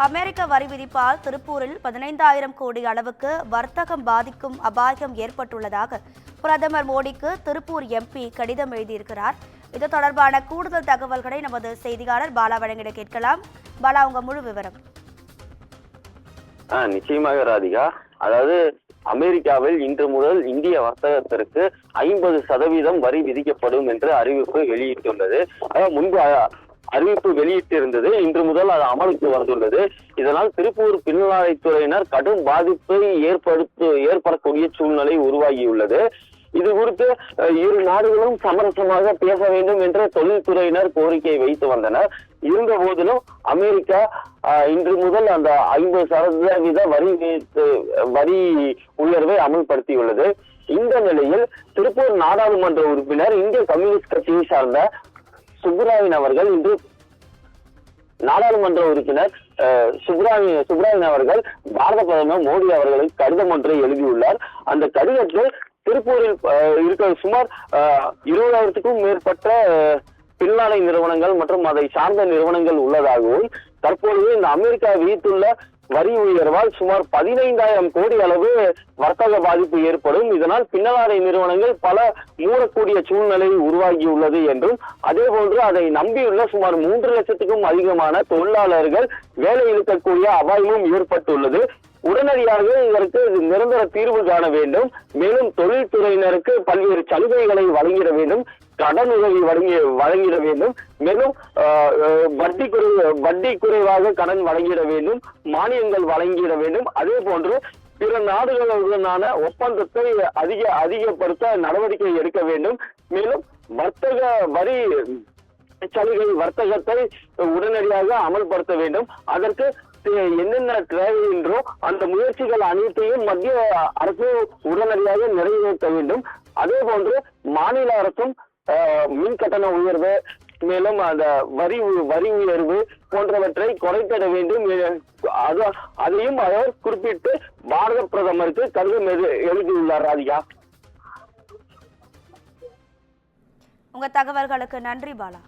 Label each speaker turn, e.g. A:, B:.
A: அமெரிக்க வரி விதிப்பால் திருப்பூரில் 15,000 கோடி அளவுக்கு வர்த்தகம் பாதிக்கும் அபாயம் ஏற்பட்டுள்ளதாக பிரதமர் மோடிக்கு திருப்பூர் எம்பி கடிதம் எழுதியிருக்கிறார். இது தொடர்பான கூடுதல் தகவல்களை நமது செய்தியாளர் பாலா வழங்கிட கேட்கலாம். பாலா, உங்க முழு விவரம்.
B: நிச்சயமாக ராதிகா. அதாவது அமெரிக்காவில் இன்று முதல் இந்திய வர்த்தகத்திற்கு 50% வரி விதிக்கப்படும் என்று அறிவிப்பு வெளியிட்டுள்ளது. முன்பு அறிவிப்பு வெளியிட்டிருந்தது. இன்று முதல் அது அமலுக்கு வந்துள்ளது. இதனால் திருப்பூர் பின்னலாடைத்துறையினர் கடும் பாதிப்பை ஏற்படக்கூடிய சூழ்நிலை உருவாகியுள்ளது. இது குறித்து இரு நாடுகளும் சமரசமாக பேச வேண்டும் என்று தொழில்துறையினர் கோரிக்கை வைத்து வந்தனர். இருந்த போதிலும் அமெரிக்கா இன்று முதல் அந்த 50% வரி உயர்வை அமல்படுத்தியுள்ளது. இந்த நிலையில் திருப்பூர் நாடாளுமன்ற உறுப்பினர் இந்திய கம்யூனிஸ்ட் கட்சியை சார்ந்த சுப்ராயன் அவர்கள் இன்று நாடாளுமன்ற உறுப்பினர் சுப்ராயன் அவர்கள் பாரத பிரதமர் மோடி அவர்களுக்கு கடிதம் ஒன்றை எழுதியுள்ளார். அந்த கடிதத்தில் திருப்பூரில் இருக்கிற சுமார் 20,000க்கும் மேற்பட்ட பின்னாடை நிறுவனங்கள் மற்றும் அதை சார்ந்த நிறுவனங்கள் உள்ளதாகவும் தற்பொழுது இந்த அமெரிக்கா விதித்துள்ள வரி உயர்வால் சுமார் 15,000 கோடி அளவு வர்த்தக பாதிப்பு ஏற்படும். இதனால் பின்னலாடை நிறுவனங்கள் பல மூடக்கூடிய சூழ்நிலை உருவாகியுள்ளது என்றும் அதே போன்று அதை நம்பியுள்ள சுமார் 3 லட்சத்துக்கும் அதிகமான தொழிலாளர்கள் வேலை இழக்கக்கூடிய அபாயமும் ஏற்பட்டுள்ளது. உடனடியாக இதற்கு நிரந்தர தீர்வு காண வேண்டும். மேலும் தொழில்துறையினருக்கு பல்வேறு சலுகைகளை வழங்கிட வேண்டும், கடன் உதவி வழங்கிட வேண்டும். மேலும் வட்டி குறைவாக கடன் வழங்கிட வேண்டும், மானியங்கள் வழங்கிட வேண்டும். அதே போன்று பிற நாடுகளுடனான ஒப்பந்தத்தை அதிகப்படுத்த நடவடிக்கை எடுக்க வேண்டும். மேலும் வர்த்தக வரி சலுகை வர்த்தகத்தை உடனடியாக அமல்படுத்த வேண்டும். அதற்கு என்னென்ன தேவை என்றோ அந்த முயற்சிகள் அனைத்தையும் மத்திய அரசு உடனடியாக நிறைவேற்ற வேண்டும். அதே போன்று மாநில அரசும் மின் கட்டண உயர்வு மேலும் அந்த வரி உயர்வு போன்றவற்றை குறைத்திட வேண்டும். அதையும் அவர் குறிப்பிட்டு பாரத பிரதமருக்கு கடிதம் எழுதியுள்ளார். ராதிகா,
A: உங்க தகவல்களுக்கு நன்றி பாலா.